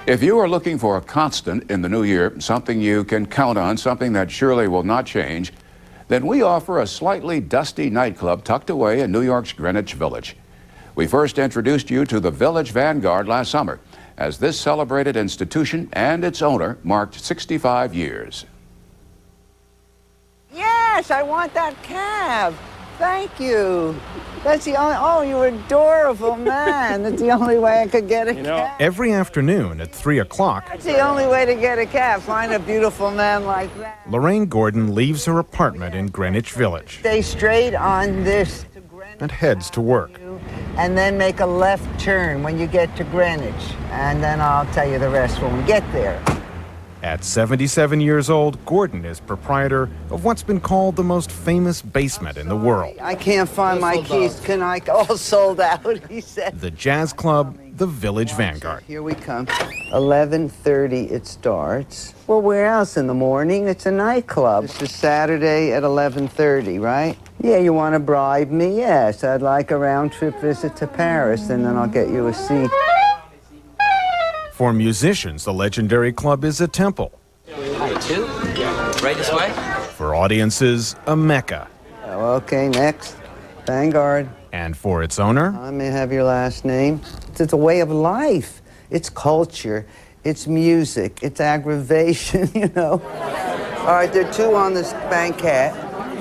If you are looking for a constant in the new year, something you can count on, something that surely will not change, then we offer a slightly dusty nightclub tucked away in New York's Greenwich Village. We first introduced you to the Village Vanguard last summer, as this celebrated institution and its owner marked 65 years. Yes, I want that cab. Thank you. That's the only, oh, you're adorable, man. That's the only way I could get a cab. Every afternoon at 3 o'clock, That's the only way to get a cab. Find a beautiful man like that. Lorraine Gordon leaves her apartment in Greenwich Village Stay straight on this and heads to work. and then make a left turn when you get to Greenwich. And then I'll tell you the rest when we get there. At 77 years old, Gordon is proprietor of what's been called the most famous basement in the world. I can't find my keys. Can I? All sold out, he said. The jazz club, the Village Vanguard. Here we come. 11:30 it starts. Well, where else in the morning? It's a nightclub. This is Saturday at 11:30, right? Yeah, you want to bribe me? Yes, I'd like a round-trip visit to Paris, and then I'll get you a seat. For musicians, the legendary club is a temple. Two? Right this way? For audiences, a mecca. Oh, okay, next. Vanguard. And for its owner, I may have your last name. It's a way of life. It's culture. It's music. It's aggravation, you know. All right, there are two on this banquette.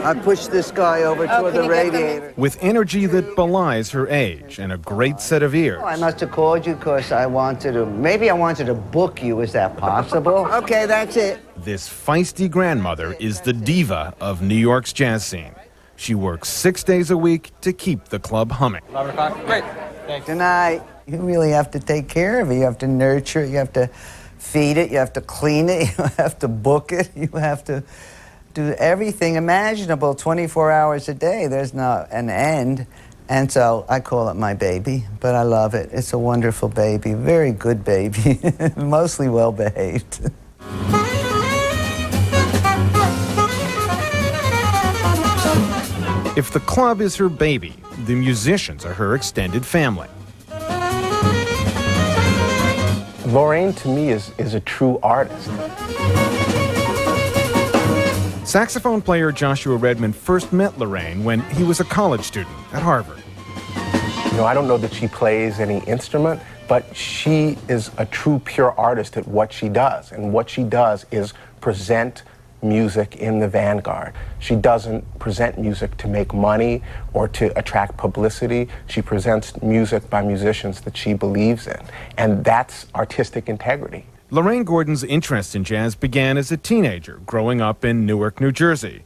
I pushed this guy over toward the radiator. with energy that belies her age and a great set of ears. I must have called you because I wanted to, maybe I wanted to book you. Is that possible? Okay, that's it. This feisty grandmother is the diva of New York's jazz scene. She works 6 days a week to keep the club humming. 11 o'clock? Great. Thanks. Good night. You really have to take care of it. You have to nurture it. You have to feed it. You have to clean it. You have to book it. You have to do everything imaginable 24 hours a day. There's not an end. And so I call it my baby, but I love it. It's a wonderful baby, very good baby, mostly well-behaved. If the club is her baby, the musicians are her extended family. Lorraine, to me, is a true artist. Saxophone player Joshua Redman first met Lorraine when he was a college student at Harvard. You know, I don't know that she plays any instrument, but she is a true, pure artist at what she does. And what she does is present music in the vanguard. She doesn't present music to make money or to attract publicity. She presents music by musicians that she believes in. And that's artistic integrity. Lorraine Gordon's interest in jazz began as a teenager, growing up in Newark, New Jersey.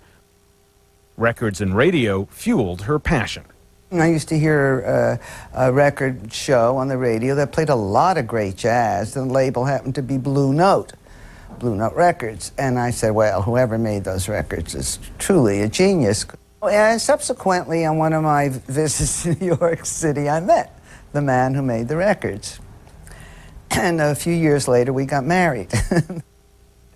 Records and radio fueled her passion. I used to hear a record show on the radio that played a lot of great jazz. The label happened to be Blue Note Records. And I said, well, whoever made those records is truly a genius. And subsequently, on one of my visits to New York City, I met the man who made the records. And a few years later, we got married.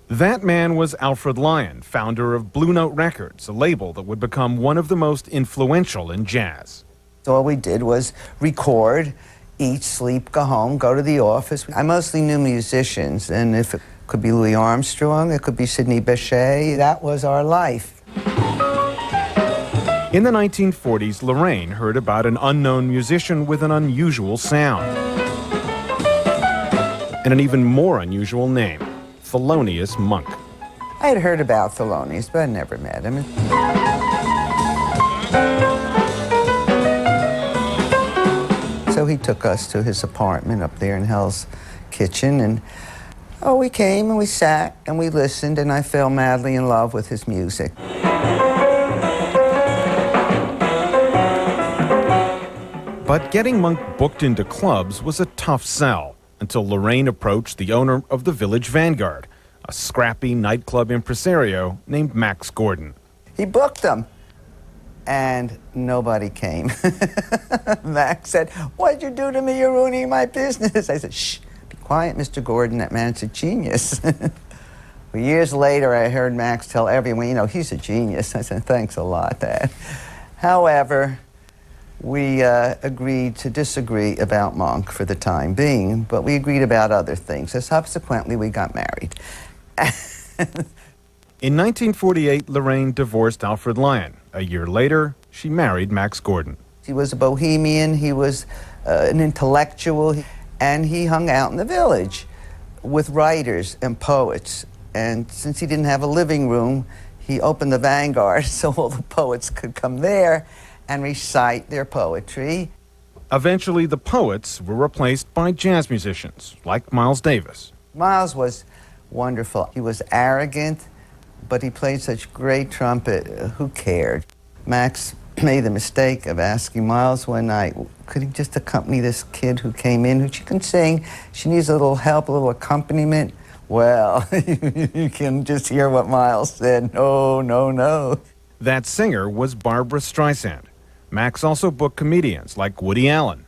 That man was Alfred Lyon, founder of Blue Note Records, a label that would become one of the most influential in jazz. So all we did was record, eat, sleep, go home, go to the office. I mostly knew musicians, and if it could be Louis Armstrong, it could be Sidney Bechet, that was our life. In the 1940s, Lorraine heard about an unknown musician with an unusual sound and an even more unusual name, Thelonious Monk. I had heard about Thelonious, but I never met him. So he took us to his apartment up there in Hell's Kitchen, and we came and we sat and we listened, and I fell madly in love with his music. But getting Monk booked into clubs was a tough sell until Lorraine approached the owner of the Village Vanguard, a scrappy nightclub impresario named Max Gordon. He booked them, and nobody came. Max said, "What'd you do to me? You're ruining my business." I said, "Shh, be quiet, Mr. Gordon. That man's a genius." Years later, I heard Max tell everyone, "You know, he's a genius." I said, "Thanks a lot, Dad." However, we agreed to disagree about Monk for the time being, but we agreed about other things. So subsequently, we got married. In 1948, Lorraine divorced Alfred Lyon. A year later, she married Max Gordon. He was a bohemian, he was an intellectual, and he hung out in the Village with writers and poets. And since he didn't have a living room, he opened the Vanguard so all the poets could come there and recite their poetry. Eventually, the poets were replaced by jazz musicians like Miles Davis. Miles was wonderful. He was arrogant, but he played such great trumpet. Who cared? Max made the mistake of asking Miles one night, could he just accompany this kid who came in, who she can sing? She needs a little help, a little accompaniment. Well, you can just hear what Miles said. No, no, no. That singer was Barbra Streisand. Max also booked comedians like Woody Allen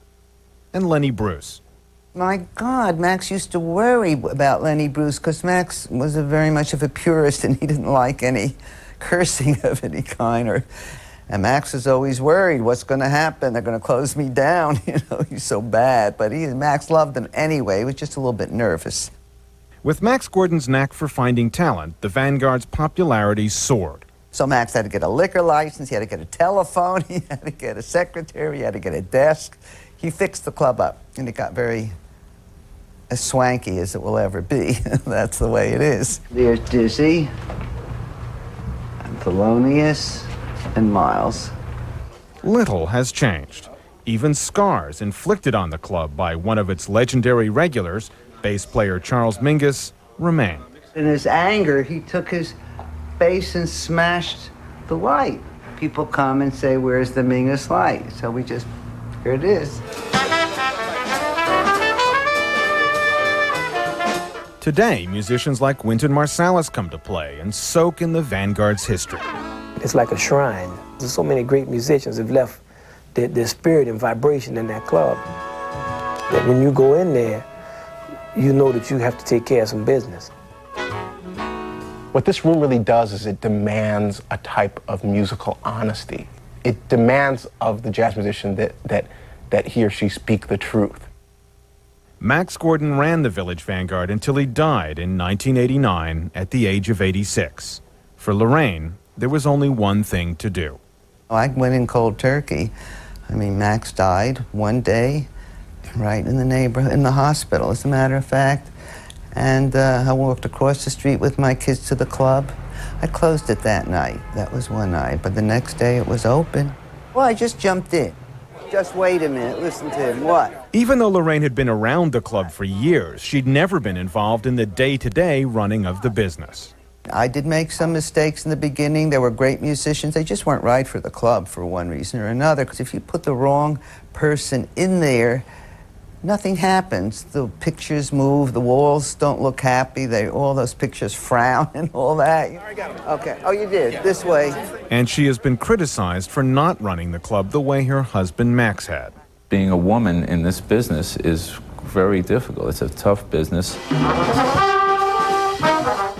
and Lenny Bruce. My God, Max used to worry about Lenny Bruce because Max was very much of a purist and he didn't like any cursing of any kind. And Max was always worried, what's going to happen? They're going to close me down. You know, he's so bad. But Max loved him anyway. He was just a little bit nervous. With Max Gordon's knack for finding talent, the Vanguard's popularity soared. So Max had to get a liquor license, he had to get a telephone, he had to get a secretary, he had to get a desk. He fixed the club up, and it got very as swanky as it will ever be. That's the way it is. There's Dizzy, and Thelonious, and Miles. Little has changed. Even scars inflicted on the club by one of its legendary regulars, bass player Charles Mingus, remain. In his anger, he took his bass and smashed the light. People come and say, where's the Mingus light? So we just, here it is. Today, musicians like Wynton Marsalis come to play and soak in the Vanguard's history. It's like a shrine. There's so many great musicians have left their spirit and vibration in that club that when you go in there, you know that you have to take care of some business. What this room really does is it demands a type of musical honesty. It demands of the jazz musician that he or she speak the truth. Max Gordon ran the Village Vanguard until he died in 1989 at the age of 86. For Lorraine, there was only one thing to do. I went in cold turkey. I mean, Max died one day right in the neighborhood, in the hospital, as a matter of fact. And I walked across the street with my kids to the club. I closed it that night. That was one night. But the next day it was open. Well, I just jumped in. Just wait a minute. Listen to him. What? Even though Lorraine had been around the club for years, she'd never been involved in the day-to-day running of the business. I did make some mistakes in the beginning. There were great musicians. They just weren't right for the club for one reason or another. Because if you put the wrong person in there, nothing happens. The pictures move, the walls don't look happy, all those pictures frown and all that. Okay, oh, you did, yeah. This way. And she has been criticized for not running the club the way her husband Max had. Being a woman in this business is very difficult. It's a tough business.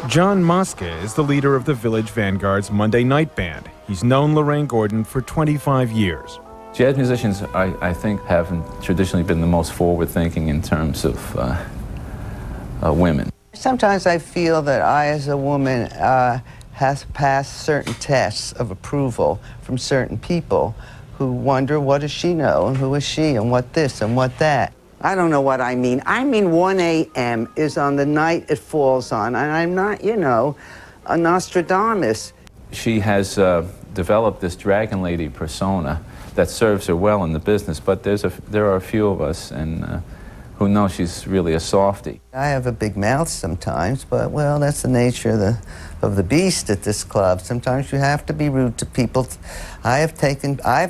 John Mosca is the leader of the Village Vanguard's Monday Night Band. He's known Lorraine Gordon for 25 years. Jazz musicians, I think, haven't traditionally been the most forward-thinking in terms of women. Sometimes I feel that I, as a woman, have passed certain tests of approval from certain people who wonder, what does she know, and who is she, and what this, and what that. I don't know what I mean. I mean 1 a.m. is on the night it falls on, and I'm not, you know, a Nostradamus. She has developed this dragon lady persona that serves her well in the business, but there are a few of us who know she's really a softie. I have a big mouth sometimes, but, well, that's the nature of the beast at this club. Sometimes you have to be rude to people. I have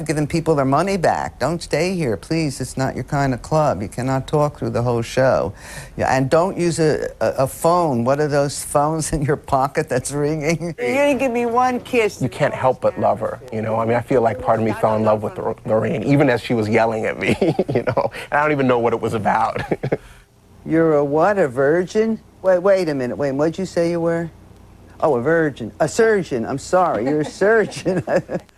given people their money back. Don't stay here, please. It's not your kind of club. You cannot talk through the whole show. Yeah, and don't use a phone. What are those phones in your pocket that's ringing? You didn't give me one kiss. You can't help but love her, you know? I mean, I feel like part of me fell in love with Lorraine, even as she was yelling at me, you know? And I don't even know what it was about. You're a what, a virgin? Wait a minute, what'd you say you were? Oh, a virgin. A surgeon, I'm sorry, you're a surgeon.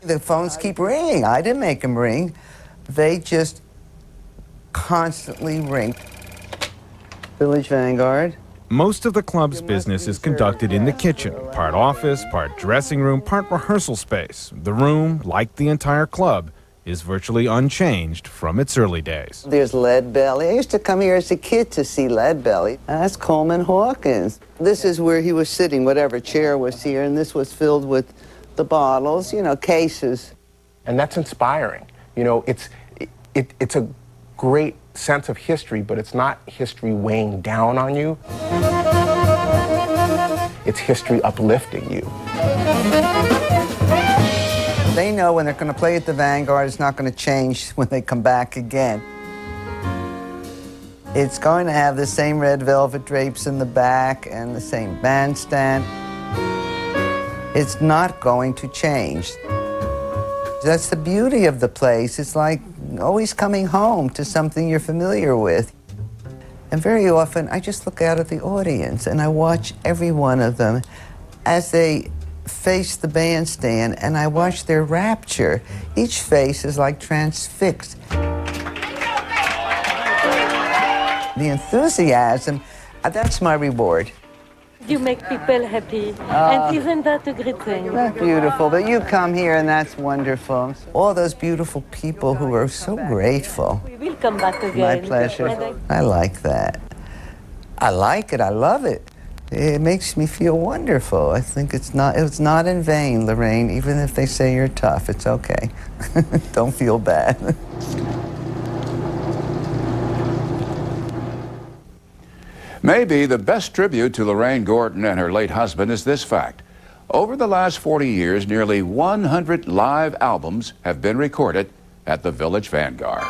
The phones keep ringing. I didn't make them ring. they just constantly ring. Village Vanguard. Most of the club's business is conducted in the kitchen, part office, part dressing room, part rehearsal space. The room, like the entire club, is virtually unchanged from its early days. There's Lead Belly. I used to come here as a kid to see Lead Belly. That's Coleman Hawkins. This is where he was sitting, whatever chair was here, and this was filled with the bottles, you know, cases. And that's inspiring. You know, it's a great sense of history, but it's not history weighing down on you. It's history uplifting you. They know when they're going to play at the Vanguard, it's not going to change when they come back again. It's going to have the same red velvet drapes in the back and the same bandstand. It's not going to change. That's the beauty of the place. It's like always coming home to something you're familiar with. And very often, I just look out at the audience and I watch every one of them as they face the bandstand, and I watch their rapture. Each face is like transfixed. The enthusiasm, that's my reward. You make people happy, and isn't that a great thing? That's beautiful, but you come here and that's wonderful. All those beautiful people who are so grateful. We will come back again. My pleasure. I like that. I like it, I love it. It makes me feel wonderful. I think it's not in vain, Lorraine, even if they say you're tough, it's okay. Don't feel bad. Maybe the best tribute to Lorraine Gordon and her late husband is this fact. Over the last 40 years, nearly 100 live albums have been recorded at the Village Vanguard.